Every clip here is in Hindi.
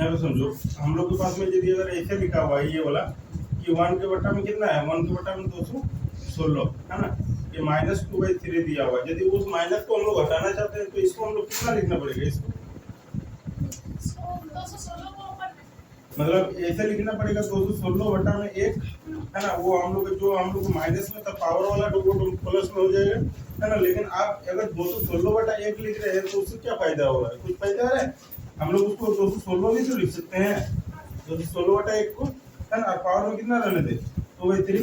यहाँ पे समझो हम लोग के पास में यदि अगर ऐसे लिखा हुआ है ये वाला कि 1 के बटा में कितना है, 1 के बटा में 216 है ना, ये -2/3 दिया हुआ है। यदि उस माइनस को हम लोग हटाना चाहते हैं तो इसको हम लोग कितना लिखना पड़ेगा, इसको मतलब ऐसे लिखना पड़ेगा 216 बटा में 1 है ना, वो हम लोग जो हम लोग माइनस में था पावर वाला तो वो प्लस में हो जाएगा है ना। लेकिन आप अगर 216 बटा 1 लिख रहे हैं तो उससे क्या फायदा हो रहा है, कुछ फायदा है? हम लोग उसको 216 भी तो लिख सकते हैं, 216 बटा 1 को है ना, पावर में कितना रहने दे 2/3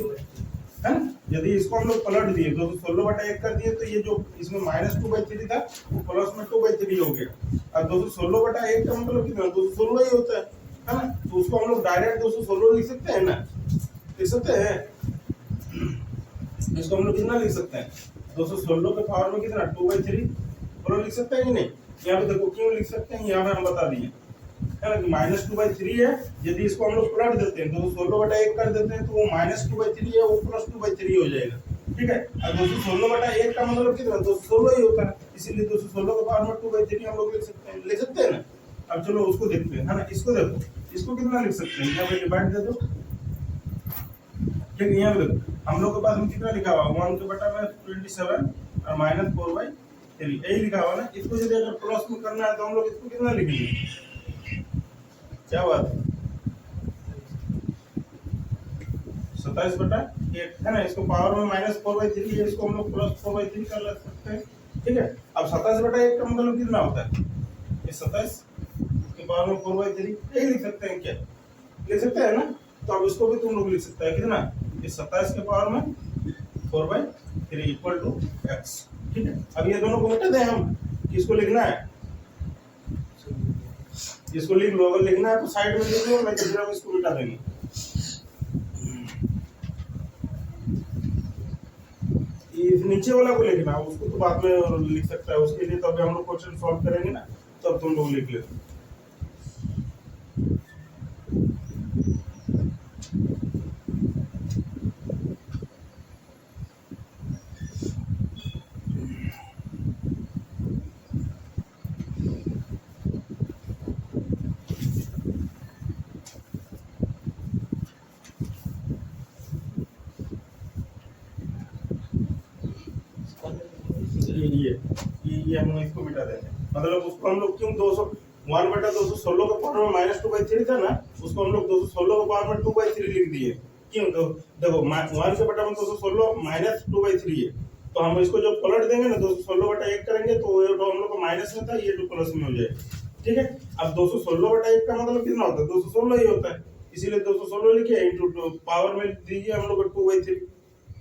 है ना। यदि इसको हम लोग पलट दिए 216 बटा 1 कर दिए तो ये जो इसमें -2/3 था वो प्लस में 2/3 हो गया। और 216 बटा 1 का मतलब कितना 216 ही होता है ना, तो उसको हम लोग डायरेक्ट 216 लिख सकते हैं ना, लिख सकते हैं। इसको हम लोग कितना लिख सकते हैं 216 के पावर में कितना 2/3 बोलो, लिख सकते हैं कि नहीं। यहाँ पे देखो क्यों लिख सकते हैं, यहाँ पे हम बता दिए है ना कि -2/3 है। यदि इसको हम लोग पलट देते हैं 216 बटा 1 कर देते हैं तो वो -2/3 है, वो +2/3 हो जाएगा, ठीक है। और 216 बटा 1 का मतलब कितना 216 ही होता है, इसीलिए 216 के पावर में 2/3 हम लोग लिख सकते हैं ना। अब चलो उसको देखते हैं है ना, इसको देखो, इसको कितना लिख सकते हैं, यहाँ पे डिवाइड दे दो, ठीक है। यहाँ पे देखो हम लोग के पास में कितना लिखा हुआ 1 के बटा में 27 और -4/3 यही लिखा हुआ ना। इसको यदि अगर प्लस में करना है तो हम लोग इसको कितना लिखेंगे, क्या बात है 27 बटा 1 है ना, इसको पावर में -4/3 है, इसको हम लोग +4/3 कर सकते हैं, ठीक है। अब 27 बटा 1 का मतलब कितना होता है, ये 27 के पावर में 4/3 यही लिख सकते हैं, क्या लिख सकते हैं ना। तो अब इसको भी तुम लोग लिख सकते हैं कितना, ये 27 के पावर में 4/3 इक्वल टू x, ठीक है। अब ये दोनों को मिटा दें हम, किसको लिखना है, इसको लिख लो, अगर लिखना है तो साइड में लिख लो, नहीं तो फिर हम इसको मिटा देंगे। इस नीचे वाला को लिखना है, उसको तो बाद में लिख सकता है, उसके लिए तो अभी हम लोग क्वेश्चन सॉल्व करेंगे ना, तब तुम लोग लिख लेना। ये हम इसको मिटा देंगे, मतलब उसको हम लोग क्यों 1 बटा 216 के पावर में -2/3 था ना, उसको हम लोग 216 के पावर में 2/3 लिख दिए, क्यों तो देखो 1 के बटा में 216 -2/3 है, तो हम इसको जब पलट देंगे ना 216 बटा 1 करेंगे तो ये तो हम लोग को माइनस में था, ये तो प्लस में हो जाएगा, ठीक है। अब 216 बटा 1 का मतलब कितना होता है 216 ही होता है, इसीलिए 216 लिखे इंटू पावर में दीजिए हम लोग 2/3,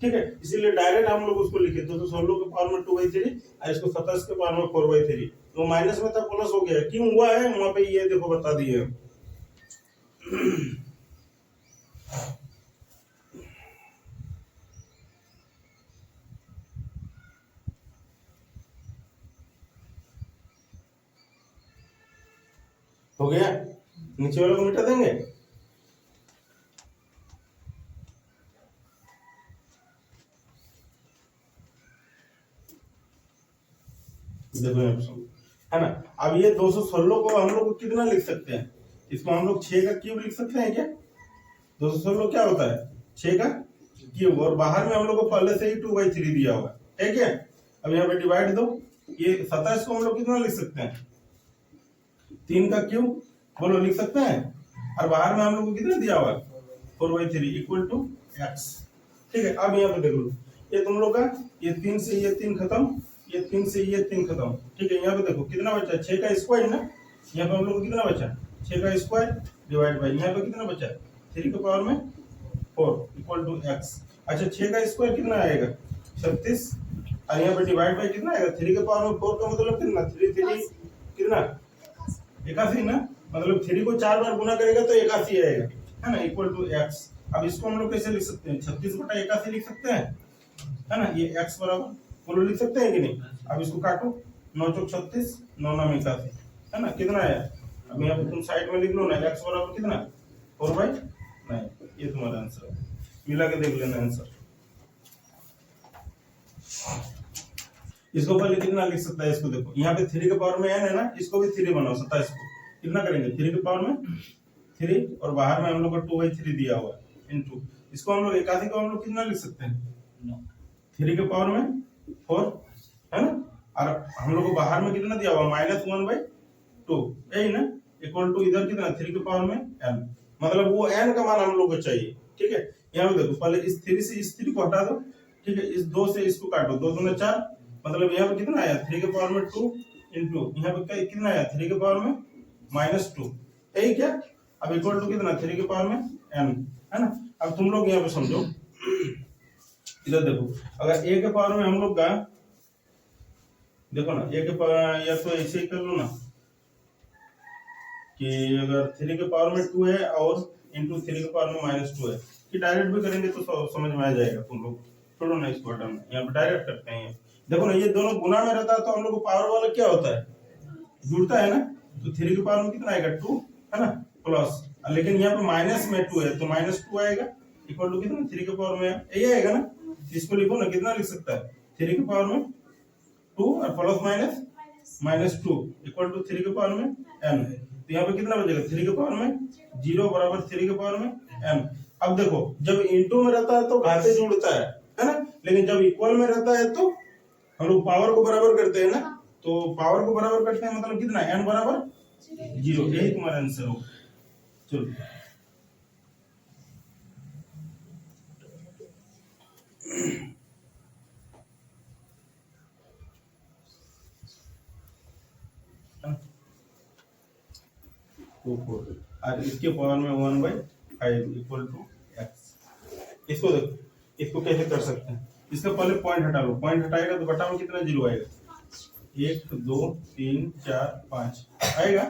ठीक है। इसीलिए डायरेक्ट हम लोग उसको लिखे 216 के पावर में 2/3 और इसको 27 के पावर में 4/3, तो माइनस में था प्लस हो गया, क्यों हुआ है वहां पे ये देखो बता दिए। हो गया, नीचे वाले को मिटा देंगे। देखो है ना, अब ये 216 को हम लोग कितना लिख सकते हैं, इसको हम लोग 6 का क्यूब लिख सकते हैं क्या। 216 क्या होता है 6 का क्यूब, और बाहर में हम लोग को पहले से ही 2/3 दिया हुआ है, ठीक है। अब यहाँ पे डिवाइड दो, ये 27 को हम लोग कितना लिख सकते हैं 3 का क्यूब, बोलो लिख सकते हैं, और बाहर में हम लोग को कितना दिया हुआ है 4/3 इक्वल टू x, ठीक है। अब यहाँ पे देख लो, ये तुम लोग का ये 3 से ये 3 खत्म, ये 3 से ये 3 खत्म, ठीक है। यहाँ पे देखो कितना बचा 6 का स्क्वायर ना, यहाँ पे हम लोग को कितना बचा 6 का स्क्वायर डिवाइड बाय यहाँ पे कितना बचा 3 के पावर में 4 इक्वल टू x। अच्छा 6 का स्क्वायर कितना आएगा 36, और यहाँ पे डिवाइड बाय कितना आएगा 3 के पावर में 4 का मतलब कितना 3 3 कितना 81 ना, मतलब 3 को 4 बार गुना करेगा तो 81 आएगा है ना, इक्वल टू x। अब इसको हम लोग कैसे लिख सकते हैं 36 बटा 81 लिख सकते हैं है ना, ये x बराबर बोलो लिख सकते हैं कि नहीं। अब इसको काटो 9 चौक 36 9 नाम 81 है ना, कितना है, अब यहाँ पे तुम साइड में लिख लो ना x बराबर कितना 4/9, ये तुम्हारा आंसर है, मिला के देख लेना आंसर। इसको पहले कितना लिख सकता है, इसको देखो यहाँ पे 3 के पावर में n है ना, इसको भी 3 बनाओ 27 को, कितना करेंगे 3 के पावर में 3 और बाहर में हम लोग को 2/3 दिया हुआ है इनटू इसको हम लोग एकासी को हम लोग कितना लिख सकते हैं 3 के पावर में 4 है ना और हम लोग को बाहर में कितना दिया हुआ -1/2 यही ना इक्वल टू इधर कितना 3 के पावर में n मतलब वो n का मान हम लोग को चाहिए ठीक है। यहाँ पे देखो पहले इस 3 से इस 3 को हटा दो ठीक है इस 2 से इसको काटो 2 दूना 4 मतलब यहाँ पे कितना आया 3 के पावर में 2 इंटू यहाँ पे कितना आया 3 के पावर में -2 यही क्या अब इक्वल टू कितना 3 के पावर में n है ना। अब तुम लोग यहाँ पे समझो इधर देखो अगर a के पावर में हम लोग का देखो ना a के पावर या तो ऐसे ही कर लो ना कि अगर 3 के पावर में 2 है और इंटू 3 के पावर में -2 है कि डायरेक्ट भी करेंगे तो समझ में आ जाएगा तुम लोग छोड़ो ना इसको हटाना यहाँ पे डायरेक्ट करते हैं। देखो ना ये दोनों गुना में रहता है तो हम लोग को पावर वाला क्या होता है जुड़ता है ना तो 3 के पावर में कितना आएगा 2 है ना प्लस लेकिन यहाँ पे माइनस में 2 है तो -2 आएगा इक्वल टू कितना 3 के पावर में यही आएगा ना इसको लिखो ना कितना लिख सकता है 3 के पावर में 2 और प्लस माइनस -2 इक्वल टू 3 के पावर में n तो यहाँ पे कितना बचेगा 3 के पावर में 0 बराबर 3 के पावर में n। अब देखो जब इनटू में रहता है तो घाते जुड़ता है ना लेकिन जब इक्वल में रहता है तो हम लोग पावर को बराबर करते हैं ना तो पावर को बराबर करते हैं मतलब कितना n बराबर 0 यही तुम्हारा आंसर होगा। चलो और इसके पावर में 1/5 इक्वल टू x। इसको देखो इसको कैसे कर सकते हैं इसका पहले पॉइंट हटा लो पॉइंट हटाएगा तो बटा में कितना जीरो आएगा 1 2 3 4 5 आएगा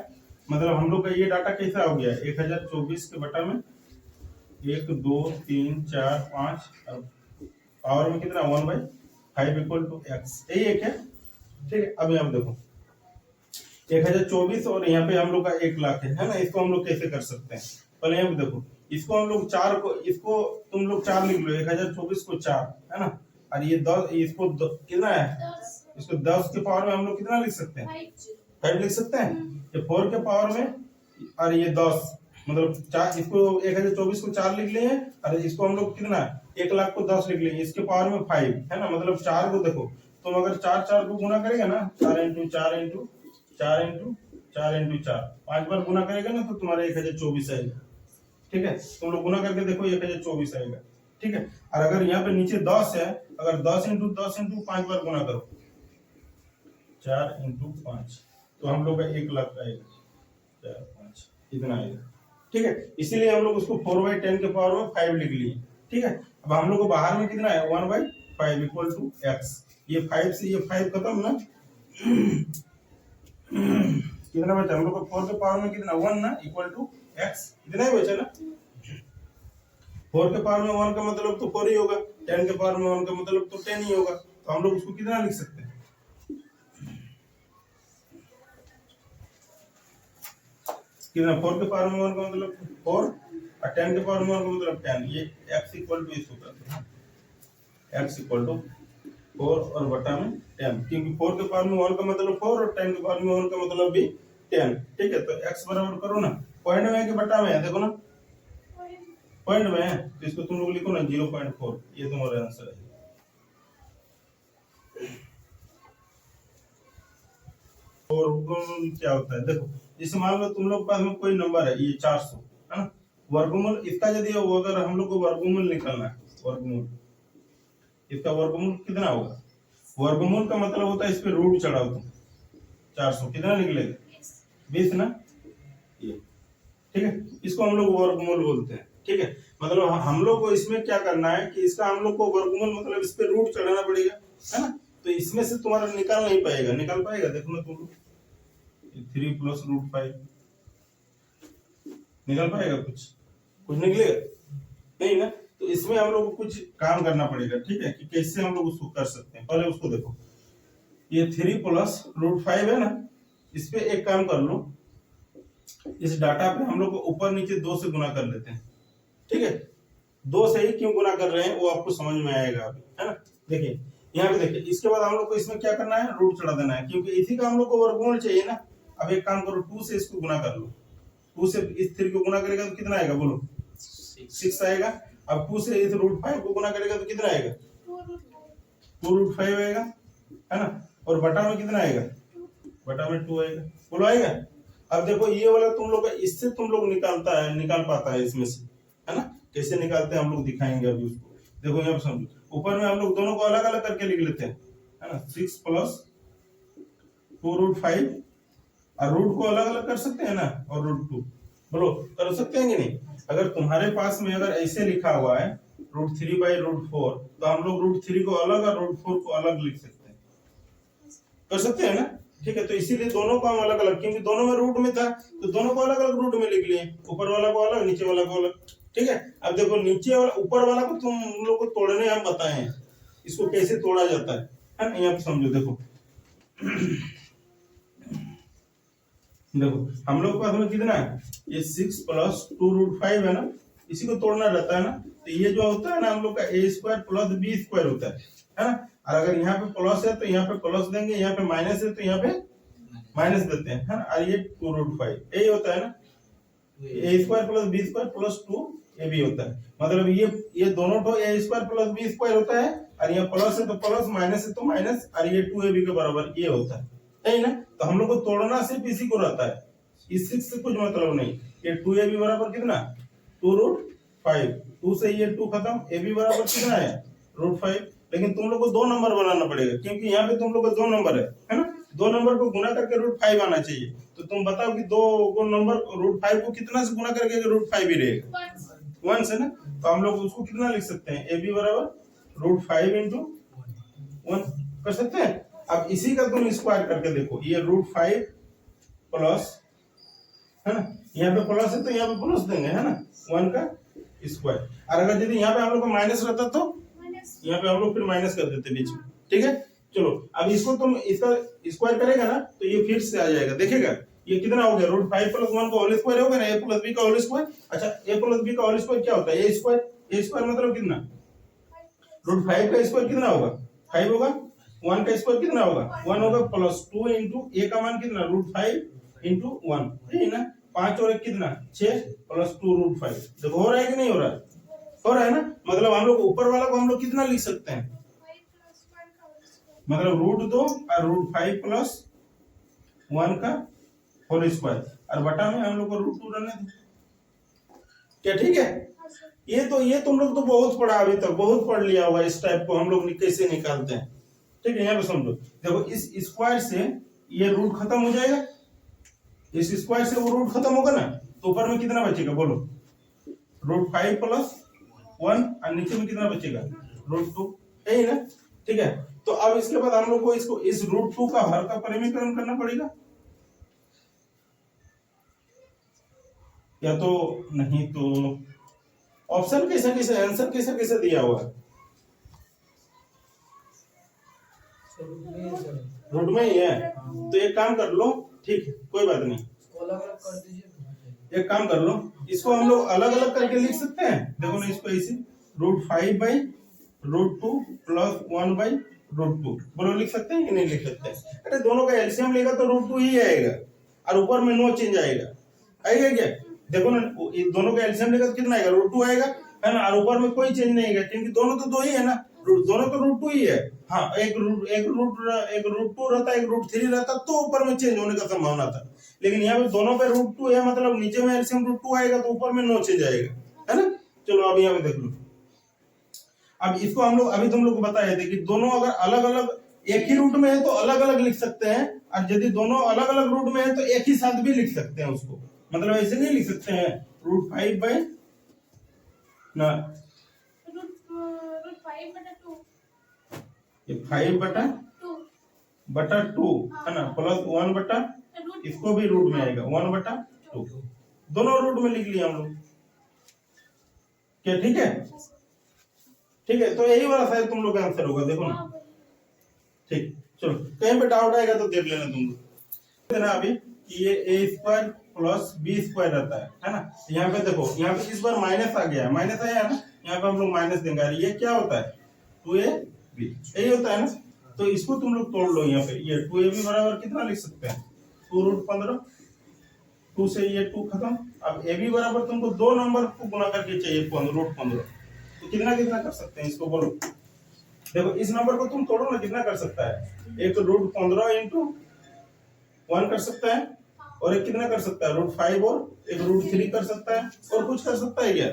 मतलब हम लोग का ये डाटा कैसा हो गया 1024 के बटा में 1 2 3 4 5 पावर में कितना 1/5 इक्वल टू x यही है क्या ठीक है। अब यहाँ देखो 1024 और यहाँ पे हम लोग का 1 लाख है ना इसको हम लोग कैसे कर सकते हैं पहले यहाँ पे देखो इसको हम लोग 4 को इसको तुम लोग 4 लिख लो 1024 को 4 है ना और ये 10 इसको कितना है इसको 10 के पावर में हम लोग कितना लिख सकते हैं 5 लिख सकते हैं ये 4 के पावर में और ये 10 मतलब 4 इसको 1024 को 4 लिख लिए और इसको हम लोग कितना 1 लाख को 10 लिख लेंगे इसके पावर में 5 है ना मतलब 4 को देखो तुम अगर 4 को गुना करेगा ना 4 इंटू 4 इंटू 4 इंटू 4 इंटू 4 5 बार गुना करेगा ना तो तुम्हारा 1024 आएगा ठीक है। तुम लोग गुना करके देखो 1024 आएगा ठीक है। और अगर यहाँ पे नीचे 10 है अगर 10 इंटू 5 बार गुना करो 4 इंटू 5 तो हम लोग का 1 लाख आएगा 4 5 इतना आएगा ठीक है। इसीलिए हम लोग उसको 4/10 के पावर में 5 लिख लिए ठीक है। अब हम लोग को बाहर में कितना है 1/5 इक्वल टू x ये 5 से ये 5 खत्म ना कितना बचा हम लोग को 4 के पावर में कितना 1 ना इक्वल टू x इतना ही बचा ना 4 के पावर में 1 का मतलब तो 4 ही होगा 10 के पावर में 1 का मतलब तो 10 ही होगा तो हम लोग उसको कितना लिख सकते हैं कितना 4 के पावर में 1 का मतलब 4 और 10 के पावर में 1 का मतलब 10 ये x इक्वल टू इसको करते हैं x इक्वल टू 4 और बटा में 10 क्योंकि 4 के पावर में 1 का मतलब 4 और 10 के पावर में 1 का मतलब भी 10 ठीक है। तो x बराबर करो ना पॉइंट में है कि बटा में है देखो ना पॉइंट में है तो इसको तुम लोग लिखो ना 0.4 ये तुम्हारा आंसर है। और क्या होता है देखो जैसे मान लो तुम लोग के पास में कोई नंबर है ये 400 है ना वर्गमूल इसका यदि अगर हम लोग को वर्गमूल निकालना है वर्गमूल इसका वर्गमूल कितना होगा वर्गमूल का मतलब होता है इस पे रूट चढ़ाओ तुम 400 कितना निकलेगा 20 ना ये ठीक है। इसको हम लोग वर्गमूल बोलते हैं ठीक है। मतलब हम लोग को इसमें क्या करना है कि इसका हम लोग को वर्गमूल मतलब इस पे रूट चढ़ाना पड़ेगा है ना तो इसमें से तुम्हारा निकाल नहीं पाएगा निकाल पाएगा देखो ना तुम लोग 3 प्लस रूट 5 निकल पाएगा कुछ निकलेगा नहीं ना तो इसमें हम लोग को कुछ काम करना पड़ेगा ठीक है कि कैसे हम लोग उसको कर सकते हैं। पहले उसको देखो ये 3 प्लस रूट 5 है ना इस पे एक काम कर लो इस डाटा पे हम लोग को ऊपर नीचे 2 से गुना कर लेते हैं ठीक है। 2 से ही क्यों गुना कर रहे हैं वो आपको समझ में आएगा अभी है ना। देखिए यहाँ पे देखिए इसके बाद हम लोग को इसमें क्या करना है रूट चढ़ा देना है क्योंकि इसी का हम लोग को वर्गमूल चाहिए ना अब एक काम करो, 2 से इसको गुना कर लो, 2 से इस 3 को गुना करेगा तो कितना आएगा बोलो, 6 आएगा। अब 2 से इस √5 को गुना करेगा तो कितना आएगा, 2√5 आएगा, है ना। और बटा में कितना आएगा, बटा में 2 आएगा, बोलो आएगा। अब देखो ये वाला तुम लोग इससे तुम लोग निकाल पाता है इसमें से, है ना। कैसे निकालते हैं हम लोग दिखाएंगे अभी उसको। देखो यहाँ पे समझो, ऊपर में हम लोग दोनों को अलग अलग करके लिख लेते हैं, है ना। 6 प्लस 2√5 और रूट को अलग अलग कर सकते हैं ना, और √2 बोलो कर सकते हैं कि नहीं। अगर तुम्हारे पास में अगर ऐसे लिखा हुआ है √3/√4 तो हम लोग √3 को अलग और √4 को अलग लिख सकते हैं, कर सकते हैं ना। ठीक है, तो इसीलिए दोनों को हम अलग अलग, क्योंकि दोनों में रूट में था तो दोनों को अलग अलग रूट में लिख लिए, ऊपर वाला को अलग, नीचे वाला को अलग। ठीक है, अब देखो नीचे वाला ऊपर वाला को तुम लोग को तोड़ने हम बताए हैं, इसको कैसे तोड़ा जाता है ना। यहाँ पे समझो, देखो देखो हम लोग के पास में कितना है, ये 6 प्लस 2√5 है ना, इसी को तोड़ना रहता है ना। तो ये जो होता है ना हम लोग का a² प्लस b² होता है ना। और अगर यहाँ पे प्लस है तो यहाँ पे प्लस देंगे, यहाँ पे माइनस है तो यहाँ पे माइनस देते हैं, है ना। और ये 2√5 यही होता है ना, a² plus b² plus 2ab होता है। मतलब ये दोनों तो a² प्लस b² होता है, और यहाँ प्लस है तो प्लस, माइनस है तो माइनस, और ये 2ab के बराबर ये होता है ना। तो हम लोग को तोड़ना सिर्फ इसी को रहता है, इस 6 से कुछ मतलब नहीं। ये 2ab बराबर कितना, 2√5, 2 से ये 2 खत्म, ab बराबर कितना है, √5। लेकिन तुम लोग को 2 नंबर बनाना पड़ेगा, क्योंकि यहाँ पे तुम लोग का 2 नंबर है ना। 2 नंबर को गुना करके √5 आना चाहिए। तो तुम बताओ कि 2 नंबर √5 को कितना से गुना करके √5 ही रहेगा, 1 से ना। तो हम लोग उसको कितना लिख सकते हैं, ab बराबर √5 × 1 कर सकते हैं। अब इसी का तुम स्क्वायर करके देखो, ये √5 प्लस, है ना, यहाँ पे प्लस है तो यहाँ पे प्लस देंगे, है ना, 1 का स्क्वायर। और अगर यदि यहाँ पे हम लोग को माइनस रहता तो यहाँ पे हम लोग फिर माइनस कर देते बीच में। ठीक है, चलो अब इसको तुम इसका स्क्वायर करेगा ना तो ये फिर से आ जाएगा, देखेगा ये कितना हो गया, √5 प्लस 1 का होल स्क्वायर हो गया ना, a प्लस b का होल स्क्वायर। अच्छा, a प्लस b का होल स्क्वायर क्या होता है, a² मतलब कितना, √5 का स्क्वायर कितना होगा, 5 होगा, 1 का स्क्वायर कितना होगा, 1 होगा, प्लस 2 × a का मान कितना, √5 × 1, यही ना। 5 और 1 कितना, 6 प्लस 2√5। देखो हो रहा है कि नहीं हो रहा है, हो रहा है ना। मतलब हम लोग ऊपर वाला को हम लोग कितना लिख सकते हैं, मतलब √2 और √5 प्लस 1 का होल स्क्वायर, और बटा में हम लोग को √2 रहने दो, क्या ठीक है। ये तुम लोग तो बहुत पढ़ा, अभी तक बहुत पढ़ लिया होगा इस टाइप को हम लोग कैसे निकालते हैं। ठीक है, यहाँ पे समझो, देखो इस स्क्वायर से ये रूट खत्म हो जाएगा, इस स्क्वायर से वो रूट खत्म होगा ना, तो ऊपर में कितना बचेगा बोलो, √5 प्लस 1, और नीचे में कितना बचेगा, √2, यही ना। ठीक है, तो अब इसके बाद हम लोग को इसको इस √2 का हर का परिमीकरण करना पड़ेगा, या तो नहीं तो ऑप्शन कैसा कैसा, आंसर कैसा कैसा दिया हुआ है, रूट में ही है। तो एक काम कर लो, ठीक है कोई बात नहीं, एक काम कर लो, इसको हम लोग अलग अलग करके लिख सकते हैं। देखो ना, इसको ऐसे √5/√2 प्लस 1/√2 बोलो, लिख सकते हैं कि नहीं लिख सकते हैं। अरे दोनों का एलसीएम लेगा तो √2 ही आएगा, और ऊपर में नो चेंज आएगा, आएगा क्या। देखो ना, दोनों का एलसीएम लेगा तो कितना आएगा, √2 आएगा, है ना। और ऊपर में कोई चेंज नहीं आएगा, क्योंकि दोनों तो 2 ही है ना, दोनों तो √2 ही है। हाँ, एक √2 रहता, एक √3 रहता तो ऊपर में चेंज होने का संभावना था। लेकिन यहाँ पे दोनों पे √2 है, मतलब नीचे में एलसीएम √2 आएगा तो ऊपर में नो चेंज आएगा, है ना। चलो अब यहाँ पे देख लो, अब इसको हम लोग अभी तुम लोग को बताए थे कि दोनों अगर अलग अलग एक ही रूट में है तो अलग अलग लिख सकते हैं, और यदि दोनों अलग अलग रूट में है तो एक ही साथ भी लिख सकते हैं उसको। मतलब ऐसे नहीं लिख सकते हैं √5 ना, ये 5/2 है ना, प्लस 1/, इसको भी रूट में आएगा 1/2, दोनों रूट में लिख लिया हम लोग, क्या ठीक है। ठीक है, तो यही वाला शायद तुम लोग का आंसर होगा, देखो ना। ठीक, चलो कहीं पे डाउट आएगा तो देख लेना तुम लोग ना। अभी ये a² प्लस b² रहता है ना। यहाँ पे देखो, यहाँ पे इस बार माइनस आ गया है, माइनस आया है ना, यहाँ पे हम लोग माइनस देंगे, ये क्या होता है 2ab, यही होता है ना। तो इसको तुम लोग तोड़ लो, यहाँ पे ये 2ab बराबर कितना लिख सकते हैं, 2√15, 2 से ये 2 खत्म। अब ए बी बराबर तुमको दो नंबर को गुणा करके चाहिए √15, तो कितना कितना कर सकते हैं इसको बोलो। देखो इस नंबर को तुम तोड़ो ना, कितना कर सकता है, एक √15 इंटू 1 कर सकता है, और एक कितना कर सकता है √5, और एक √3 कर सकता है, और कुछ कर सकता है क्या,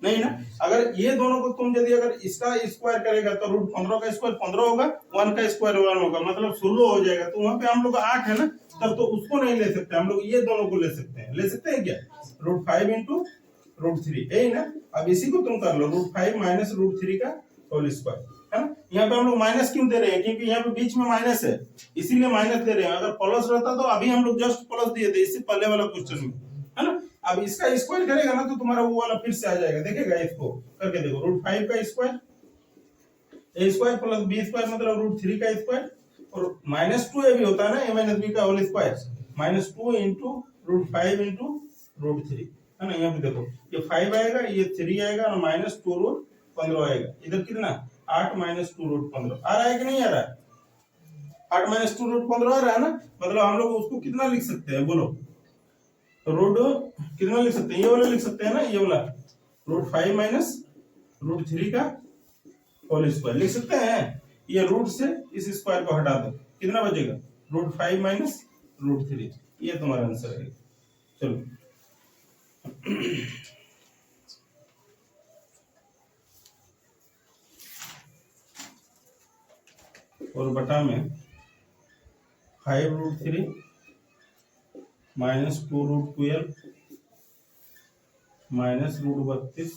नहीं ना। अगर ये दोनों को तुम यदि अगर इसका स्क्वायर करेगा तो √15 का स्क्वायर 15 होगा, 1 का स्क्वायर 1 होगा, मतलब 16 हो जाएगा। तो वहां पे हम लोग 8 है ना, तब तो उसको नहीं ले सकते हम लोग, ये दोनों को ले सकते हैं। ले सकते हैं क्या, √5 इंटू √3, यही ना। अब इसी को तुम कर लो √5 माइनस √3 का होल स्क्वायर, है ना। यहाँ पे हम लोग माइनस क्यों दे रहे हैं, क्योंकि यहाँ पे बीच में माइनस है, इसीलिए माइनस दे रहे हैं। अगर प्लस रहता तो अभी हम लोग जस्ट प्लस दिए थे इससे पहले वाला क्वेश्चन में, है ना। अब इसका स्क्वायर करेगा ना तो तुम्हारा वो वाला फिर से आ जाएगा, देखेगा इसको करके देखो, √5 का स्क्वायर ए स्क्वायर प्लस बी स्क्वायर मतलब √3 का स्क्वायर, और -2 ए भी होता है ना, ए माइनस बी का होल स्क्वायर, -2 इंटू √5 इंटू √3, है ना। यहाँ पे देखो ये 5 आएगा, ये 3 आएगा, और -2√15 आएगा। इधर कितना 8 -2√15 आ रहा है कि नहीं आ रहा है, 8 -2√15 आ रहा है ना। मतलब हम लोग उसको कितना लिख सकते हैं बोलो, रूट कितना लिख सकते हैं, ये वाला लिख सकते हैं ना, ये वाला √5 माइनस √3 का होल स्क्वायर लिख सकते हैं। ये रूट से इस स्क्वायर को हटा दो, कितना बचेगा √5 माइनस √3, ये तुम्हारा आंसर है। चलो और बटा में 5√3 माइनस 2√12 माइनस √32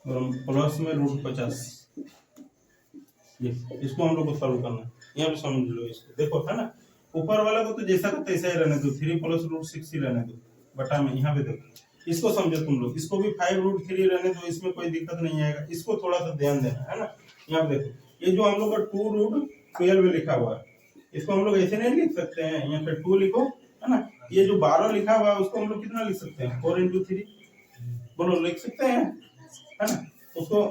और प्लस में √50। इसको हम लोग को सॉल्व करना है, यहाँ पे समझ लो इसको, देखो है ना। ऊपर वाला को तो जैसा का तैसा ही रहने दो, 3 + √6 ही रहने दो, बटा में यहाँ पे देखो, इसको समझो तुम लोग, इसको भी 5√3 रहने दो, इसमें कोई दिक्कत नहीं आएगा। इसको थोड़ा सा ध्यान देना है ना। यहाँ पे देखो ये जो हम लोग का 2√12 लिखा हुआ है, इसको हम लोग ऐसे नहीं लिख सकते हैं, यहाँ पे 2 लिखो, है ना। ये जो 12 लिखा हुआ है उसको हम लोग कितना लिख सकते हैं, 4 × 3 बोलो, लिख सकते हैं, है ना। उसको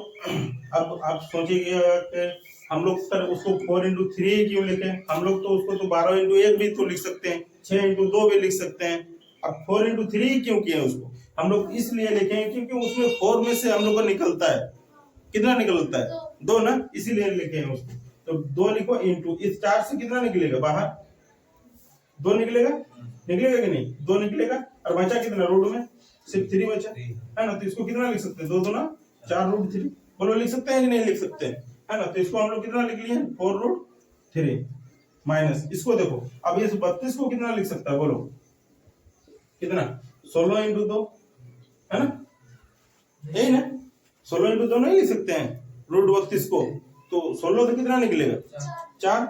अब आप सोचिएगा कि हम लोग सर उसको 4 × 3 क्यों लिखे, हम लोग तो उसको तो 12 × 1 भी तो लिख सकते हैं, 6 × 2 भी लिख सकते हैं। अब 4 × 3 क्यों किए उसको हम लोग इसलिए लिखे हैं क्योंकि उसमें 4 में से हम लोग को निकलता है, कितना निकलता है 2 ना, इसीलिए लिखे हैं उसको। तो 2 लिखो इंटू, इस 4 से कितना निकलेगा बाहर, 2 निकलेगा, निकलेगा कि नहीं, 2 निकलेगा, और बचा कितना रूट में सिर्फ 3 बचा, है ना। तो इसको कितना लिख सकते हैं, 2 2 4√3 बोलो, लिख सकते हैं कि नहीं लिख सकते हैं, है ना। तो इसको हम लोग कितना लिख लिए 4√3 माइनस, इसको देखो अब ये 32 को कितना लिख सकता है बोलो, कितना 16 × 2, है ना, यही ना, 16 × 2 नहीं लिख सकते हैं √32 को, तो 16 से कितना निकलेगा 4,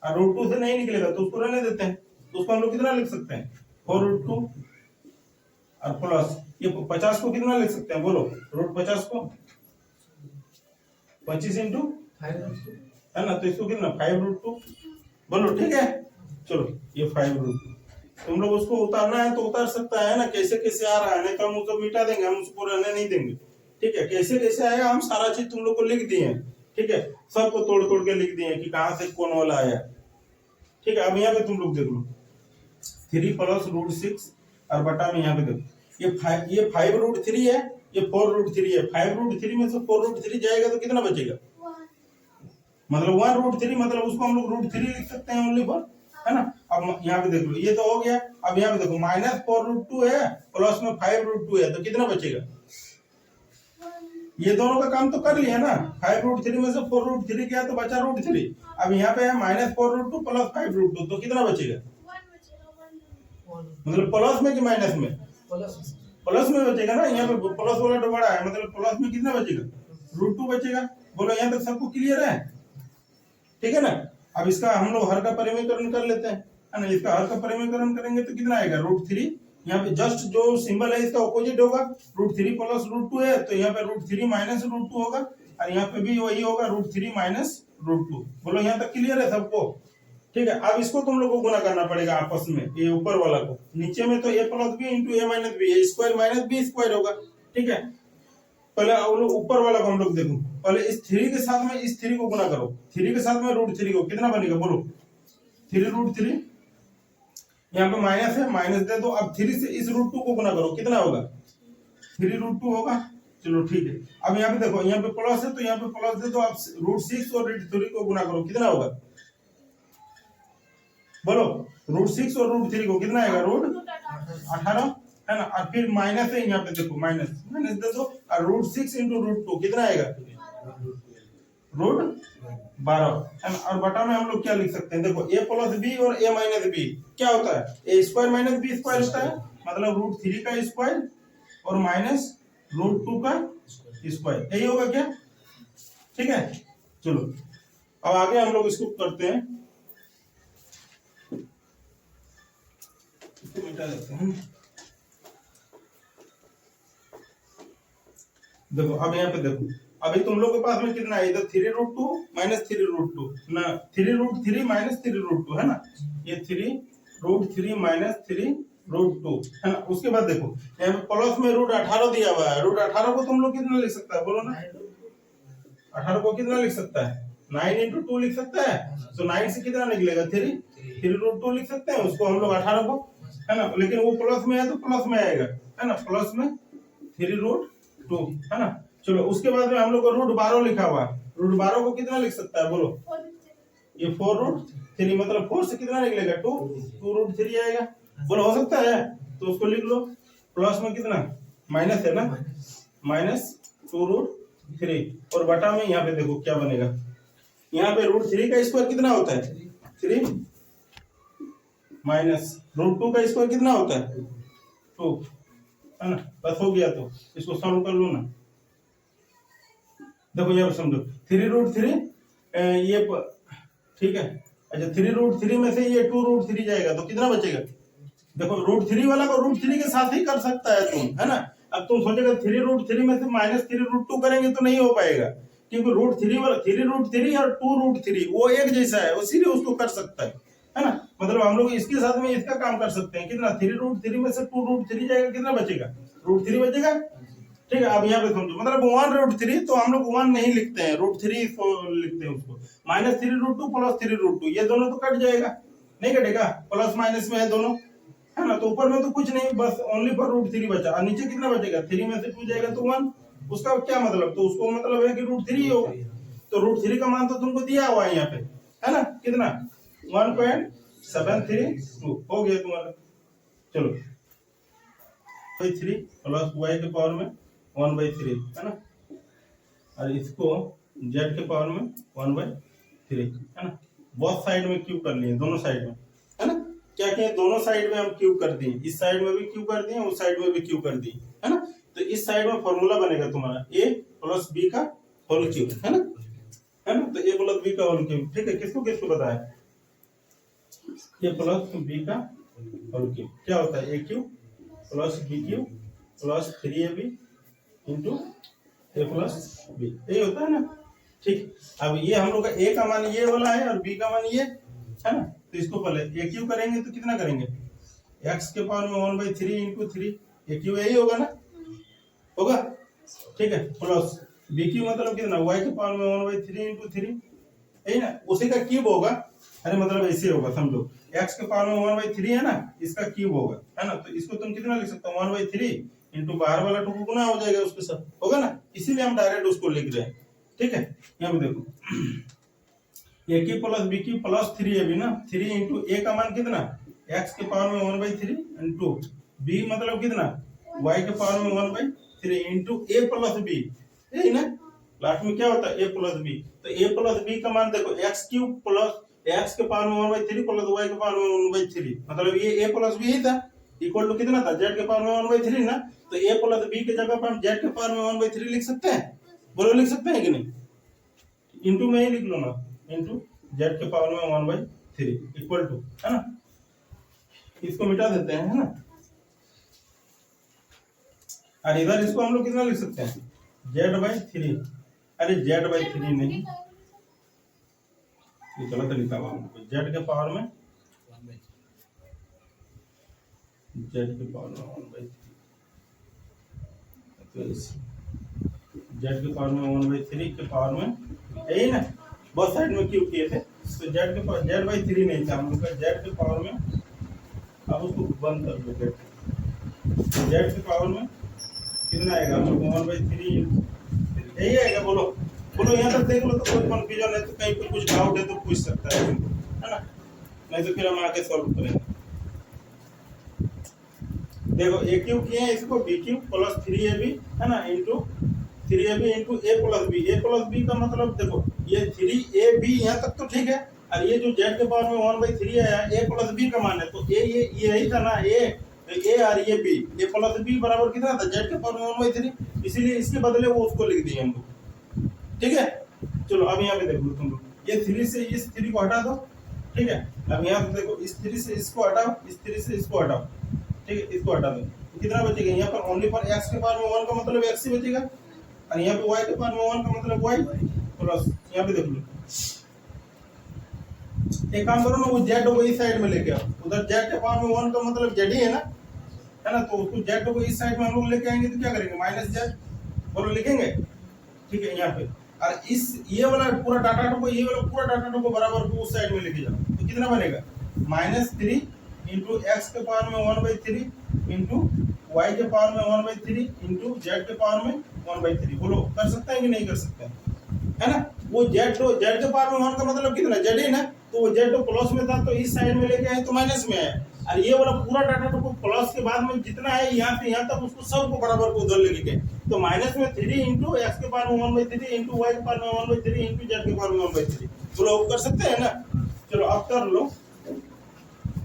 और √2 से नहीं निकलेगा तो उसको रहने देते हैं। तो उसको हम लोग कितना लिख सकते हैं 4√2, और प्लस ये 50 को कितना लिख सकते हैं बोलो, √50 को 25 × 5, है ना। तो इसको कितना 5√2 बोलो, ठीक है। चलो ये 5√2 तुम लोग उसको उतारना है तो उतार सकता है ना, कैसे कैसे आ रहा है, नहीं तो हम उसको मिटा देंगे, हम उसको रहने नहीं देंगे, ठीक है। कैसे कैसे आएगा हम सारा चीज तुम लोग को लिख दिए हैं, ठीक है, सबको तोड़ तोड़ के लिख दिए कि कहां से कौन वाला आया, ठीक है। अब यहाँ पे तुम लोग देख लो 3 + √6 और बटा में यहाँ पे देखो ये 5√3 है, ये 4√3 है, 5√3 में से 4√3 जाएगा तो कितना बचेगा, मतलब 1√3, मतलब उसको हम लोग √3 लिख सकते हैं ओनली फॉर, है ना। अब यहाँ पे देख लो ये तो हो गया। अब यहाँ पे देखो -4√2 है, प्लस में 5√2 है, तो कितना बचेगा, ये दोनों का काम तो कर लिया ना, 5√3 में से 4√3 गया तो बचा √3। अब यहाँ पे है -4√2 + 5√2, तो कितना बचेगा, मतलब प्लस में कि माइनस में, प्लस में बचेगा ना, यहाँ पे प्लस वाला तो बड़ा है, मतलब प्लस में कितना बचेगा √2 बचेगा। बोलो यहाँ तक सबको क्लियर है, ठीक है ना। अब इसका हम लोग हर का परिमेयकरण कर लेते हैं, है ना। इसका हर का परिमेयकरण करेंगे तो कितना आएगा √3, यहाँ पे जस्ट जो सिंबल है इसका ऑपोजिट होगा, √3 + √2 है तो यहाँ पे √3 - √2 होगा, और यहाँ पे भी वही होगा √3 - √2। बोलो यहाँ तक क्लियर है सबको, ठीक है। अब इसको तुम लोग को गुना करना पड़ेगा आपस में, ये ऊपर वाला को, नीचे में तो a + b × a - b, a² - b² होगा, ठीक है। पहले हम लोग ऊपर वाला को हम लोग देखो, पहले इस 3 के साथ में इस 3 को गुना करो, 3 के साथ में √3 को, कितना बनेगा बोलो, 3√3, यहाँ पे माइनस है, माइनस दे दो। अब 3 से इस √2 को गुना करो, कितना होगा, 3√2 होगा। चलो ठीक है, अब यहाँ पे देखो, यहाँ पे प्लस है तो यहाँ पे प्लस दे दो। अब √6 और √3 को गुना करो, कितना होगा बोलो, √6 और √3 को कितना आएगा, √18 है ना। और फिर माइनस है, यहाँ पे देखो माइनस, माइनस दे दो। और √6 इंटू √2 कितना आएगा, √12 है ना। और बटा में हम लोग क्या लिख सकते हैं, देखो a प्लस बी और a माइनस बी क्या होता है, a square minus B square होता है, मतलब √3 का स्क्वायर और माइनस √2 का स्क्वायर, यही होगा क्या, ठीक है। चलो अब आगे हम लोग इसको करते हैं, इसको मिटा देते हैं। देखो अब यहाँ पे देखो, अभी तुम लोग के पास में कितना है, इधर 3√2 माइनस 3√2 ना, 3√3 माइनस 3√2 है ना, ये 3√3 माइनस 3√2 है ना। उसके बाद देखो यहाँ पे प्लस में √18 दिया हुआ है, √18 को तुम लोग कितना लिख सकता है बोलो ना, 18 को कितना लिख सकता है, 9 इंटू 2 लिख सकता है। तो 9 से कितना निकलेगा, 3√2 लिख सकते हैं उसको हम लोग 18 को, है ना। लेकिन वो प्लस में है तो प्लस में आएगा, है ना, प्लस में 3√2 है ना। चलो उसके बाद में हम लोग को √12 लिखा हुआ है, √12 को कितना लिख सकता है बोलो, ये 4√3, मतलब 4 से कितना निकलेगा, 2√3 आएगा बोलो, हो सकता है तो उसको लिख लो। प्लस में कितना, माइनस है ना, माइनस 2√3 और बटा में यहाँ पे देखो क्या बनेगा, यहाँ पे √3 का स्क्वायर कितना होता है, 3 माइनस √2 का स्क्वायर कितना होता है, 2 है ना। बस हो गया, तो इसको सॉल्व कर लो ना। देखो यहाँ समझो 3√3 ये ठीक है, अच्छा 3√3 में से ये 2√3 जाएगा तो कितना बचेगा, देखो √3 वाला को √3 के साथ ही कर सकता है तुम, है ना। अब तुम सोचेगा 3√3 में से माइनस 3√2 करेंगे तो नहीं हो पाएगा, क्योंकि √3 वाला 3√3 और 2√3 वो एक जैसा है, इसीलिए उसको कर सकता है ना। मतलब हम लोग इसके साथ में इसका काम कर सकते हैं, कितना 3√3 में से 2√3 जाएगा, कितना बचेगा, √3 बचेगा, ठीक है। अब यहाँ पे समझो, मतलब 1√3 तो हम लोग 1 नहीं लिखते हैं, √3 को लिखते हैं उसको, माइनस 3√2 प्लस 3√2 ये दोनों तो कट जाएगा, नहीं कटेगा, प्लस माइनस में है दोनों, है ना। तो ऊपर में तो कुछ नहीं, बस ओनली पर √3 बचा, और नीचे कितना बचेगा, 3 में से 2 जाएगा तो 1, उसका क्या मतलब, तो उसको मतलब है कि √3 ही होगा। तो √3 का मान तो तुमको दिया हुआ है यहाँ पे, है ना, कितना 1.732 हो गया तुम्हारा। चलो 3 प्लस y के पावर में 1/3 है ना, और इसको z के पावर में 1/3 है ना। बहुत साइड में क्यूब कर लिए, दोनों साइड में, है ना। क्या किया, दोनों साइड में हम क्यूब कर दिए, इस साइड में भी क्यूब कर दिए, उस साइड में भी क्यूब कर दिए, है ना। तो इस साइड में फॉर्मूला बनेगा तुम्हारा a प्लस b का होल क्यूब, है ना, तो a प्लस b का होल क्यूब, ठीक है। किसको किसको पता है, a प्लस b का होल क्यूब क्या होता है, a cube plus b cube plus 3ab into a plus b, यही होता है ना, ठीक। अब ये हम लोग का a का मान ये वाला है और b का मान ये है ना, तो इसको पहले a क्यूब करेंगे तो कितना करेंगे, x के पावर में 1/3 इंटू 3, a क्यूब यही होगा ना, होगा, ठीक है। प्लस b क्यूब मतलब कितना, y के पावर में 1/3 इंटू 3, यही ना, उसी का क्यूब होगा, अरे मतलब ऐसे होगा समझो, x के पावर में 1/3 है ना, इसका क्यूब होगा, है ना। तो इसको तुम कितना लिख सकते हो, 1/3 इंटू बाहर वाला 2 गुना हो जाएगा उसके साथ, होगा ना, इसीलिए हम डायरेक्ट उसको लिख रहे हैं, ठीक है। यहाँ पे देखो a cube plus b cube plus 3ab ना, 3 इंटू a का मान कितना, x के पावर में 1/3 इंटू b मतलब कितना, y के पावर में 1/3 इंटू a प्लस b, यही ना, लास्ट में क्या होता है a प्लस b, तो a प्लस b का मान देखो x क्यूब प्लस x के पावर में 1/3 प्लस y के पावर में 1/3, मतलब ये a प्लस b ही था, इक्वल टू कितना था, z के पावर में 1/3 ना, तो a प्लस b के जगह पर हम z के पावर में 1/3 लिख सकते हैं, बोलो लिख सकते हैं कि नहीं, इंटू में ही लिख लो ना, इंटू z के पावर में 1/3 इक्वल टू, है ना, इसको मिटा देते हैं, है ना। और इधर इसको हम लोग कितना लिख सकते हैं, z/3, अरे z/3 नहीं, ये गलत लिखा हुआ हमको, z के पावर में 1/3, तो जेड के पावर में 1/3 के पावर में, यही ना, बहुत साइड में क्यूब किए थे, तो जेड के पावर Z/3 नहीं था हम लोग का, जेड के पावर में, अब उसको बंद कर दो, जेड के पावर में कितना आएगा हम लोग 1/3, यही आएगा। बोलो बोलो, यहाँ तक देख लो तो कोई कंफ्यूजन है तो कहीं कुछ डाउट है तो पूछ सकता है ना, नहीं तो फिर हम आके सॉल्व करेंगे। देखो ए क्यूब किए हैं इसको, बी क्यूब प्लस 3ab है ना, into 3ab into a plus B, a plus B का मतलब देखो ये 3ab यहाँ तक तो ठीक है, और ये जो z के पावर में 1/3 आया a प्लस बी का मान है, तो a ये यही था ना a, तो a और ये b, a प्लस बी बराबर कितना था z के पावर में 1/3, इसीलिए इसके बदले वो उसको लिख दिए हम लोग, ठीक है। चलो अब यहाँ पे देख लो तुम लोग, ये 3 से इस 3 को हटा दो, ठीक है। अब यहाँ पे देखो इस 3 से इसको हटाओ, इस 3 से इसको हटाओ, ठीक है, इसको हटा दो, तो कितना बचेगा यहाँ पर, ओनली पर x के पावर में 1 का मतलब x ही बचेगा, और यहाँ पे y के पावर में 1 का मतलब y प्लस, यहाँ पे देख लो, एक काम करो ना, वो z को इस साइड में लेके आओ, उधर z के पावर में 1 का मतलब z ही है ना, तो उसको z को इस साइड में हम लोग लेके आएंगे तो क्या करेंगे, माइनस z, बोलो लिखेंगे, ठीक है। यहाँ पे और इस ये वाला पूरा डाटा को, ये वाला पूरा डाटा को बराबर को उस साइड में लेके जाओ, तो कितना बनेगा, -3 इंटू एक्स के पावर में 1/3 इंटू वाई के पावर में 1/3 इंटू जेड के पावर में 1/3। बोलो कर सकते हैं कि नहीं कर सकते हैं, है ना। वो जेड के पावर में 1 का मतलब कितना, जेड ही ना, तो वो जेड तो प्लस में था तो इस साइड में लेके आए तो माइनस में है, और ये वाला पूरा डाटा को प्लस के बाद में जितना है यहाँ से यहाँ तक उसको सब को बराबर को उधर लेके गए, तो माइनस में 3 इंटू एक्स के पावर में 1/3 इंटू वाई के पावर में 1/3 इंटू जेड के पावर में 1/3। बोलो कर सकते हैं ना, चलो अब कर लो।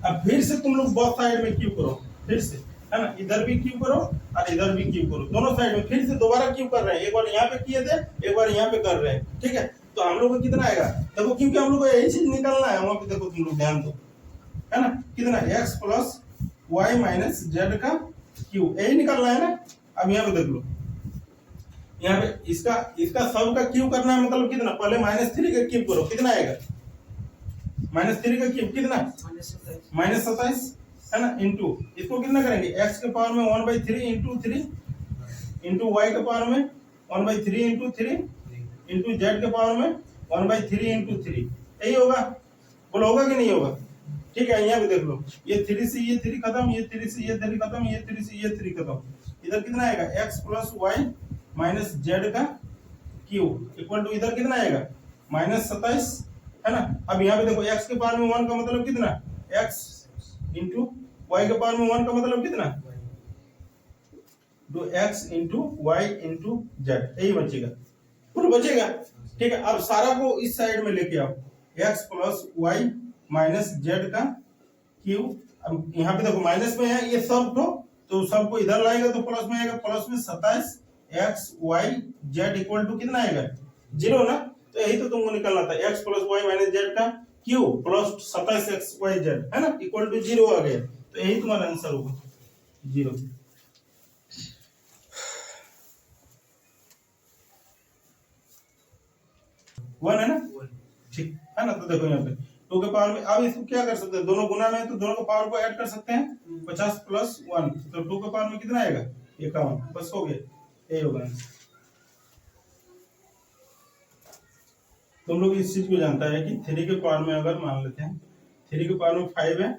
अब फिर से तुम लोग बहुत साइड में क्यूब करो, फिर से, है ना, इधर भी क्यूब करो और इधर भी क्यूब करो, दोनों साइड में फिर से दोबारा क्यूब कर रहे हैं, एक बार यहाँ पे किए थे, एक बार यहाँ पे कर रहे हैं, ठीक है। तो हम लोग को कितना आएगा, देखो क्योंकि हम लोग को यही चीज निकालना है, वहां पे देखो तुम लोग ध्यान दो, है ना, कितना x plus Y minus Z का क्यूब, यही निकालना है ना। अब यहाँ पे देख लो, यहाँ पे इसका सब का क्यूब करना है, मतलब कितना, पहले -3 का क्यूब करो, कितना आएगा, -3 का क्यूब कितना, -27, है ना, इंटू इसको कितना करेंगे, x के पावर में 1/3 इंटू 3 इंटू वाई के पावर में 1/3 इंटू 3 इंटू जेड के पावर में 1/3 इंटू 3, यही होगा। बोलो होगा कि नहीं होगा, ठीक है। यहाँ पे देख लो, ये 3 से ये 3 खत्म, ये 3 से ये 3 खत्म, ये 3 से ये 3 खत्म, इधर कितना आएगा, x plus Y minus Z का क्यूब इक्वल टू इधर कितना आएगा, -27, है ना। अब यहाँ पे देखो x के पावर में 1 का मतलब कितना, x इंटू वाई के पावर में 1 का मतलब कितना, तो x into Y into Z, यही बचेगा, पूरा बचेगा, ठीक है। अब सारा को इस साइड में लेके आओ, x plus Y minus Z का क्यूब, अब यहाँ पे देखो माइनस में है ये सब तो सबको इधर लाएगा तो प्लस में आएगा, प्लस में 27 x y z equal to कितना आएगा, 0 ना, तो यही तो तुमको निकालना था, x plus Y minus Z का cube plus 27 x y z, है ना, इक्वल टू 0 आ गया, तो यही तुम्हारा आंसर होगा 0। वन है ना, ठीक है ना। तो देखो यहाँ पे 2 के पावर में, अब इसको क्या कर सकते हैं, दोनों गुना में है तो दोनों के पावर को ऐड कर सकते हैं, 50 प्लस 1, तो 2 के पावर में कितना आएगा, 51, बस हो गया, यही होगा। तुम लोग इस चीज को जानता है कि 3 के पावर में अगर मान लेते हैं 3 के पावर में 5 है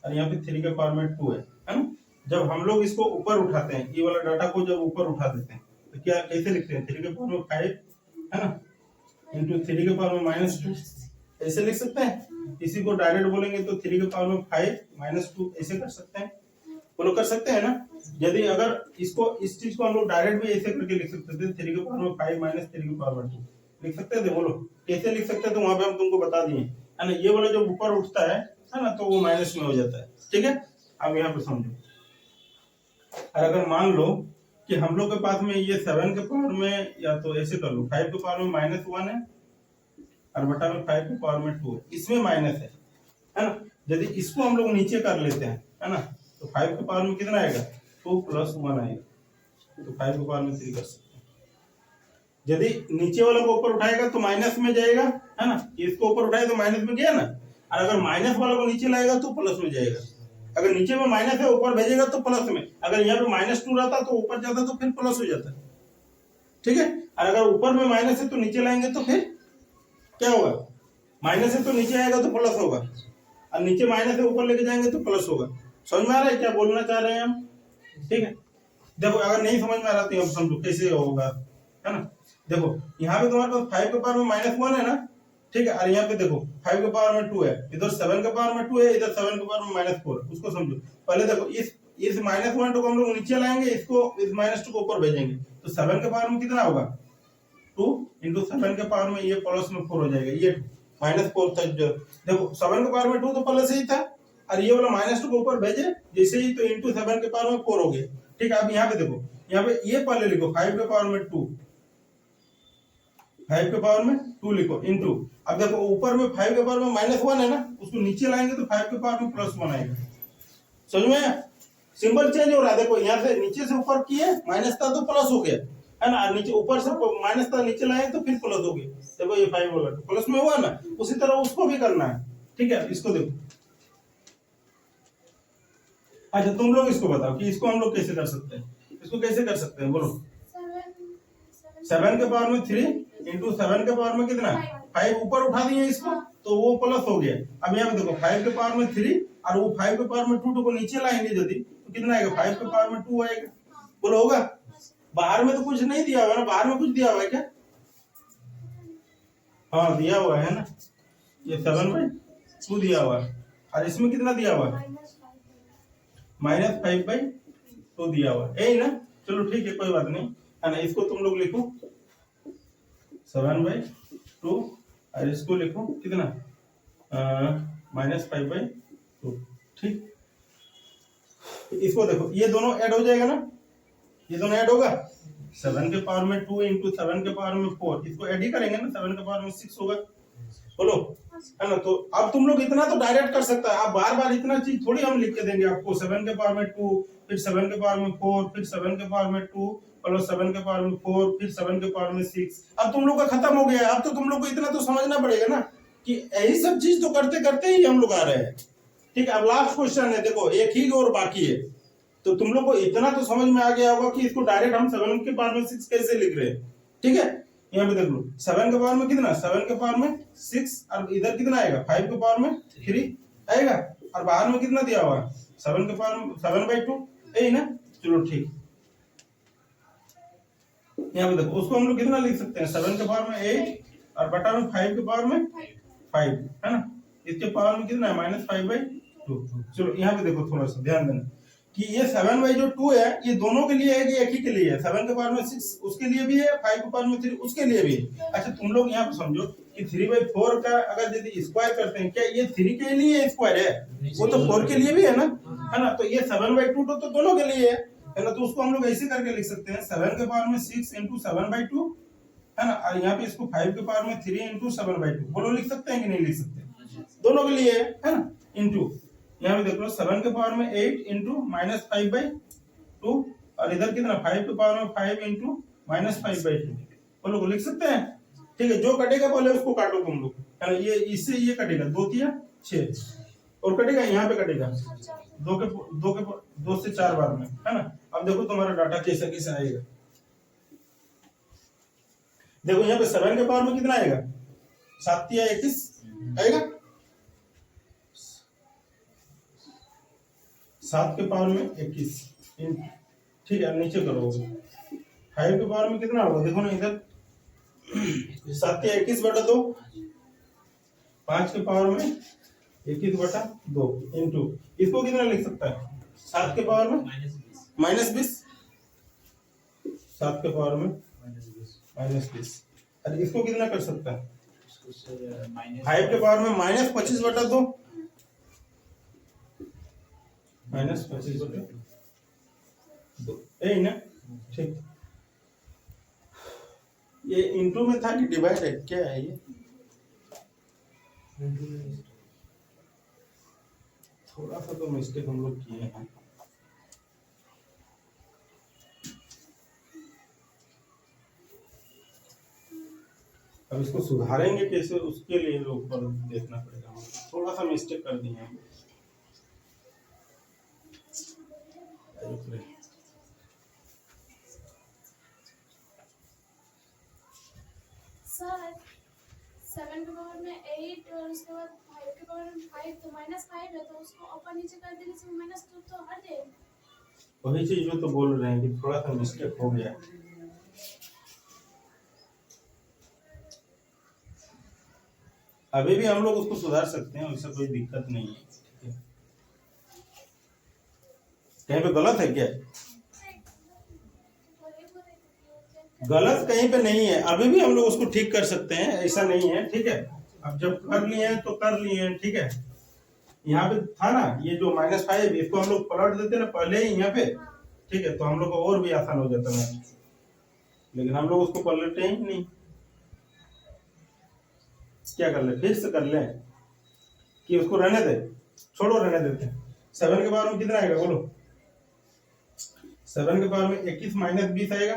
और यहाँ पे 3 के पावर में 2 है ना, जब हम लोग इसको ऊपर उठाते हैं, ये वाला डाटा को जब ऊपर उठा देते हैं तो क्या कैसे लिखते हैं, 3 के पावर में 5, है ना, इंटू 3 के पावर में -2, ऐसे लिख सकते हैं। इसी को डायरेक्ट बोलेंगे तो 3 के पावर में 5 -2 ऐसे कर सकते हैं, बोलो कर सकते हैं ना। यदि अगर इसको इस चीज को हम लोग डायरेक्ट भी ऐसे करके लिख सकते थे, 3 के पावर में 5 माइनस 3 के पावर में 2 लिख सकते थे, बोलो कैसे लिख सकते थे, वहां पे हम तुमको बता दिए, है ना। ये वाला जो ऊपर उठता है ना, तो वो माइनस में हो जाता है, ठीक है। अब यहाँ पे समझो, और अगर मान लो कि हम लोग के पास में ये 7 के पावर में, या तो ऐसे कर लो 5 के पावर में -1 है और बटा में 5 के पावर में 2 है, इसमें माइनस है ना। यदि इसको हम लोग नीचे कर लेते हैं, है ना, तो 5 के पावर में कितना आएगा, 2 + 1 आएगा, तो 5 के पावर में 3 कर सकते हैं। यदि नीचे वाला को ऊपर उठाएगा तो माइनस में जाएगा, है ना, इसको ऊपर उठाएगा तो माइनस में गया ना, और अगर माइनस वाला को नीचे लाएगा तो प्लस में जाएगा। अगर नीचे में माइनस है ऊपर भेजेगा तो प्लस में, अगर यहाँ पे -2 रहता तो ऊपर जाता तो फिर प्लस हो जाता, ठीक है। और अगर ऊपर में माइनस है तो नीचे लाएंगे तो फिर क्या होगा, माइनस है तो नीचे आएगा तो प्लस होगा, और नीचे माइनस है ऊपर लेके जाएंगे तो प्लस होगा। समझ में आ रहा है क्या बोलना चाह रहे हैं हम? ठीक है, देखो अगर नहीं समझ में आ रहा तो हम समझो कैसे होगा, है ना। देखो यहाँ पे तुम्हारे पास 5 के पावर में -1 है ना, ठीक है, और यहाँ पे देखो 5 के पावर में 2 है, इधर 7 के पावर में 2 है, इधर 7 के पावर में -4 है। उसको समझो पहले। देखो इस -1 को हम लोग नीचे लाएंगे, इसको इस -2 को ऊपर भेजेंगे, तो 7 के पावर में कितना होगा 2 इंटू 7 के पावर में ये प्लस में 4 हो जाएगा, ये -4 था। देखो 7 के पावर में 2 तो प्लस ही था, और ये वाला -2 को ऊपर भेजे जैसे ही, तो इंटू 7 के पावर में 4 हो गया। ठीक है, अब यहाँ पे देखो, यहाँ पे ये पहले लिखो 5 के पावर में 2, 5 के पावर में 2 लिखो इंटू, अब देखो ऊपर में 5 के पावर में -1 है ना, उसको नीचे लाएंगे तो 5 के पावर में +1 आएगा। समझ में आया? सिंबल चेंज हो रहा है। देखो यहाँ से नीचे से ऊपर किए माइनस था तो प्लस हो गया, है ना, नीचे ऊपर से माइनस था नीचे लाए तो फिर प्लस हो गया। देखो ये 5 वाला प्लस में हुआ ना, उसी तरह उसको भी करना है। ठीक है, इसको देखो। अच्छा तुम लोग इसको बताओ कि इसको हम लोग कैसे कर सकते हैं, इसको कैसे कर सकते हैं बोलो। 7 के पावर में 3 इंटू 7 के पावर में कितना 5 ऊपर उठा दिए इसको, तो वो प्लस हो गया। अब यहाँ पे देखो 5 के पावर में 3 और वो 5 के पावर में 2 को नीचे लाएंगे यदि, तो कितना आएगा 5 के पावर में 2 आएगा। बोलो होगा? बाहर में तो कुछ नहीं दिया हुआ ना, बाहर में कुछ दिया हुआ है क्या? हाँ दिया हुआ है ना, ये 7/2 दिया हुआ है, और इसमें कितना दिया हुआ है -5/2 दिया हुआ है, यही ना। चलो ठीक है कोई बात नहीं, है ना। इसको तुम लोग लिखो 7/2 और इसको लिखो कितना -5/2। ठीक, इसको देखो ये दोनों ऐड हो जाएगा ना, ये दोनों ऐड होगा। 7 के पावर में 2 इंटू 7 के पावर में 4, इसको ऐड ही करेंगे ना, 7 के पावर में 6 होगा। बोलो, है ना। तो अब तुम लोग इतना तो डायरेक्ट कर सकता है, आप बार बार इतना चीज थोड़ी हम लिख के देंगे आपको। 7 के पावर में 2, फिर 7 के पावर में 4, फिर 7 के पावर में 2 प्लस 7 के पावर में 4, फिर 7 के पावर में 6। अब तुम लोग का खत्म हो गया। अब तो तुम लोग को इतना तो समझना पड़ेगा ना कि यही सब चीज तो करते करते ही हम लोग आ रहे हैं। ठीक है, अब लास्ट क्वेश्चन है, देखो एक ही और बाकी है। तो तुम लोग को इतना तो समझ में आ गया होगा कि इसको डायरेक्ट हम 7 के पावर में 6 कैसे लिख रहे हैं। ठीक है, यहाँ पे देख लो 7 के पावर में कितना 7 के पावर में 6, और इधर कितना आएगा 5 के पावर में 3 आएगा, और बाहर में कितना दिया हुआ है 7 के पावर में 7/2, यही ना। चलो ठीक, यहाँ पे देखो उसको हम लोग कितना लिख सकते हैं 7 के पावर में 8 और बटा में 5 के पावर में 5, है ना। इसके पावर में कितना है -5/2। चलो यहाँ पे देखो थोड़ा सा ध्यान देना कि ये 7/2 है, ये दोनों के लिए है कि एक ही के लिए है। 7 के पावर में 6 उसके लिए भी है, 5 के पावर में 3 उसके लिए भी है। अच्छा तुम लोग यहाँ पे समझो कि 3/4 का अगर यदि स्क्वायर करते हैं, क्या ये 3 के लिए स्क्वायर है? वो तो 4 के लिए भी है ना, है ना। तो ये 7/2 तो दोनों के लिए है ना। तो उसको हम लोग ऐसे करके लिख सकते हैं 7 के पावर में 6 इंटू 7/2, है ना, और यहाँ पे इसको 5 के पावर में 3 इंटू 7/2। बोलो लिख सकते हैं कि नहीं लिख सकते? दोनों के लिए है ना। इंटू यहाँ पे देख लो 7 के पावर में 8 इंटू -5/2, और इधर कितना 5 के पावर में 5 इंटू -5/2। बोलो लिख सकते हैं? ठीक है, जो कटेगा पहले उसको काटो तुम लोग, है ना। ये इससे ये कटेगा 2 3 6, और कटेगा यहाँ पे कटेगा 2 से 4 बार में, है ना। अब देखो तुम्हारा डाटा कैसा कैसा आएगा। देखो यहाँ पे 7 के पावर में कितना आएगा 7 या 21 आएगा, 7 के पावर में 21। ठीक है, नीचे करो 5 के पावर में कितना होगा देखो ना इधर 7 या 21/2, 5 के पावर में 21/2 इंटू इसको कितना लिख सकता है 7 के पावर में -20, 7 के पावर में -20। अरे इसको कितना कर सकता है 5 के पावर में -25/2, -25/2 यही ना। ठीक, ये इंटू में था कि डिवाइड है, क्या है ये? थोड़ा सा तो मिस्टेक हम लोग किए हैं। अब इसको सुधारेंगे कैसे, उसके लिए ऊपर देखना पड़ेगा। थोड़ा सा मिस्टेक कर दिए हैं। उसके बाद 5 के पावर में 5 तो -5 है, तो उसको ऊपर नीचे कर देने से -2 तो हट जाएगा। वही चीज जो तो बोल रहे हैं कि थोड़ा सा मिस्टेक हो गया। अभी भी हम लोग उसको सुधार सकते हैं, उससे कोई दिक्कत नहीं है। कहीं पे गलत है क्या? गलत कहीं पे नहीं है, अभी भी हम लोग उसको ठीक कर सकते हैं, ऐसा नहीं है। ठीक है, अब जब कर लिए हैं तो कर लिए हैं। ठीक है, यहाँ पे था ना ये जो -5, इसको हम लोग पलट देते ना पहले ही यहाँ पे। ठीक है, तो हम लोग को और भी आसान हो जाता है, लेकिन हम लोग उसको पलटे ही नहीं। क्या कर ले, फिर से कर ले कि उसको रहने दे, छोड़ो रहने देते। 7 के पावर में कितना आएगा बोलो? 7 के पावर में 21 - 20 आएगा,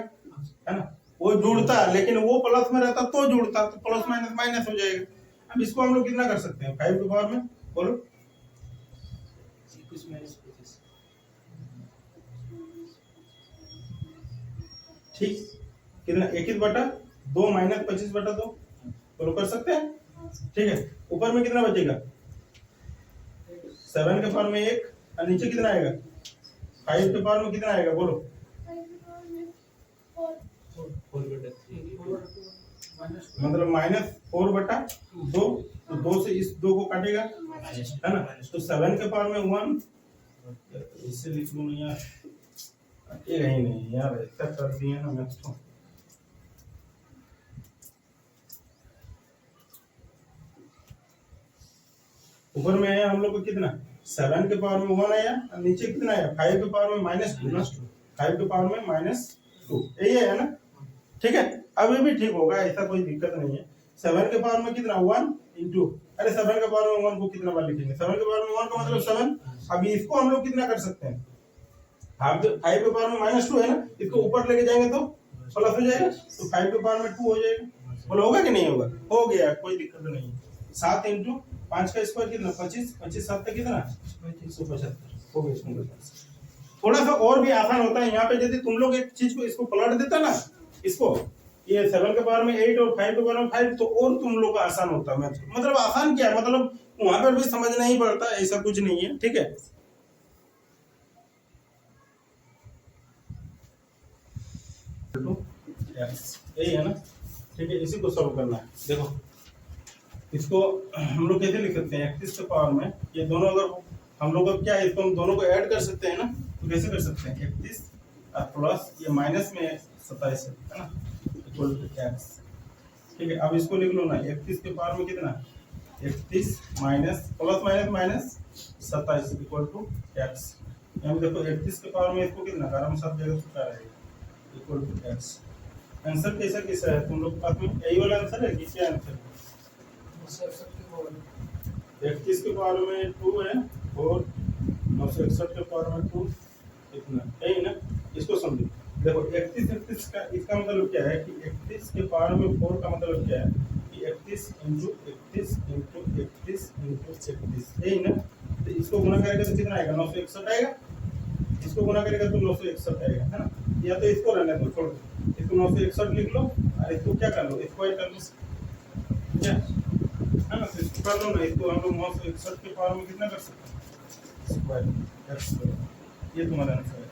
है ना? वो जुड़ता, लेकिन वो प्लस में रहता तो जुड़ता, तो प्लस माइनस माइनस हो जाएगा। अब इसको हम लोग कितना कर सकते हैं 5 के पावर में बोलो? 21 - 25। ठीक, कितना? 21/2 - 25/2 बोलो, कर सकते हैं? ठीक है, ऊपर में कितना बचेगा? 7 के पावर में 1 और नीचे कितना आएगा? 5 के पावर में कितना आएगा बोलो? 5 के पावर में 4 मतलब -4/2, तो 2 से इस 2 को काटेगा, है ना? तो 7 के पावर में 1, इससे लिख लूँ यार, ये नहीं यार, ऐसा कर दिए ना मैं तो। ऊपर में है हम लोग को कितना? 7 के पावर में 1 आया और नीचे कितना आया? 5 के पावर में -2 ना, 5 के पावर में -2, यही है ना? ठीक है, अब ये भी ठीक होगा, ऐसा कोई दिक्कत नहीं है। 7 के पावर में कितना? 1 इंटू, अरे 7 के पावर में 1 को कितना बार लिखेंगे? 7 के पावर में 1 का मतलब 7। अब इसको हम लोग कितना कर सकते हैं? हाफ 5 के पावर में -2 है ना, इसको ऊपर लेके जाएंगे तो प्लस हो जाएगा, तो 5 के पावर में 2 हो जाएगा। बोलो होगा कि नहीं होगा? हो गया, कोई दिक्कत नहीं है। 7 इंटू 5 का स्क्वायर कितना? 25, 25 7 का कितना? 375 हो गया इसमें। थोड़ा सा और भी आसान होता है यहाँ पे, यदि तुम लोग एक चीज को इसको पलट देता ना, इसको ये 7 के पावर में 8 और 5 के पावर में 5, तो और तुम लोग का आसान होता है। मतलब आसान क्या है, मतलब वहां पर भी समझना ही पड़ता है, ऐसा कुछ नहीं है। ठीक है, यही है ना? ठीक है, इसी को सॉल्व करना है। देखो इसको हम लोग कैसे लिख सकते हैं? 31 के पावर में ये दोनों, अगर हम लोग को क्या है, इसको हम दोनों को ऐड कर सकते हैं ना, तो कैसे कर सकते हैं? 31 और प्लस ये माइनस में 27 है ना, इक्वल टू x। ठीक है, अब इसको लिख लो ना, 31 के पावर में कितना? 31 minus plus minus minus 27 equal to x। यहाँ पे देखो 31 के पावर में इसको कितना कारण सब जगह क्या रहेगा? Equal to x। आंसर कैसा कैसा है तुम लोग के पास में? यही वाला आंसर है कि क्या आंसर है? 31 के पावर में 2 है और 961 के पावर में 2 इतना, यही ना? इसको समझो, देखो 31 का इसका मतलब क्या है कि 31 के पावर में 4 का मतलब क्या है कि 31 इंटू 31 इंटू 31 इंटू 36, यही ना? तो इसको गुना करेगा तो कितना आएगा? 961 आएगा। इसको गुना करेगा तो 961 आएगा, है ना? या तो इसको रहने दो, छोड़ दो, इसको 961 लिख लो और इसको क्या कर लो? स्क्वायर कर लो, क्या है ना? तो इसको कर लो ना, इसको हम लोग 961 के पावर में कितना कर सकते हैं? स्क्वायर, ये तुम्हारा आंसर है।